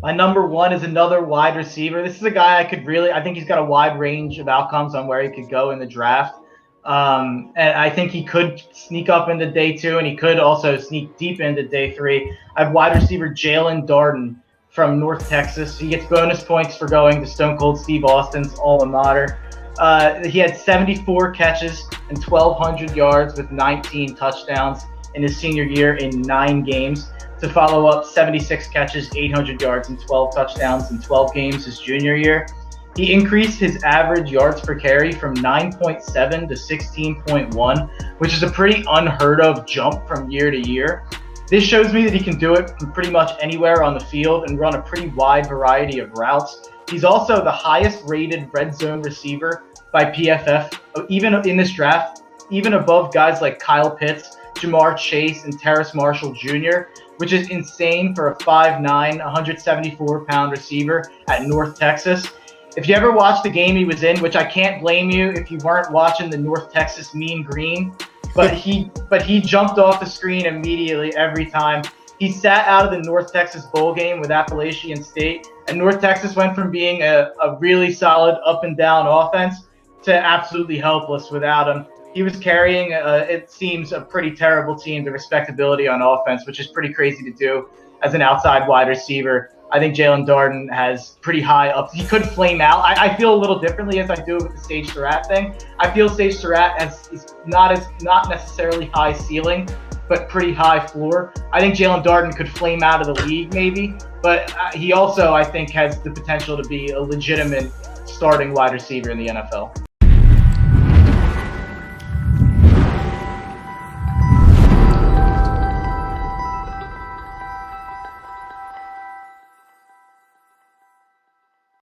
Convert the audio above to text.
My number one is another wide receiver. This is a guy I think he's got a wide range of outcomes on where he could go in the draft. And I think he could sneak up into day two, and he could also sneak deep into day three. I have wide receiver Jaelon Darden from North Texas. He gets bonus points for going to Stone Cold Steve Austin's alma mater. He had 74 catches and 1,200 yards with 19 touchdowns in his senior year in 9 games, to follow up 76 catches, 800 yards, and 12 touchdowns in 12 games his junior year. He increased his average yards per carry from 9.7 to 16.1, which is a pretty unheard of jump from year to year. This shows me that he can do it from pretty much anywhere on the field and run a pretty wide variety of routes. He's also the highest rated red zone receiver by PFF, even in this draft, even above guys like Kyle Pitts, Jamar Chase, and Terrace Marshall Jr., which is insane for a 5'9", 174-pound receiver at North Texas. If you ever watched the game he was in, which I can't blame you if you weren't watching the North Texas Mean Green, but he jumped off the screen immediately every time. He sat out of the North Texas bowl game with Appalachian State, and North Texas went from being a really solid up and down offense to absolutely helpless without him. He was carrying, it seems, a pretty terrible team to respectability on offense, which is pretty crazy to do as an outside wide receiver. I think Jaelon Darden has pretty high up. He could flame out. I feel a little differently as I do with the Sage Surratt thing. I feel Sage Surratt is not necessarily high ceiling, but pretty high floor. I think Jaelon Darden could flame out of the league maybe, but he also, I think, has the potential to be a legitimate starting wide receiver in the NFL.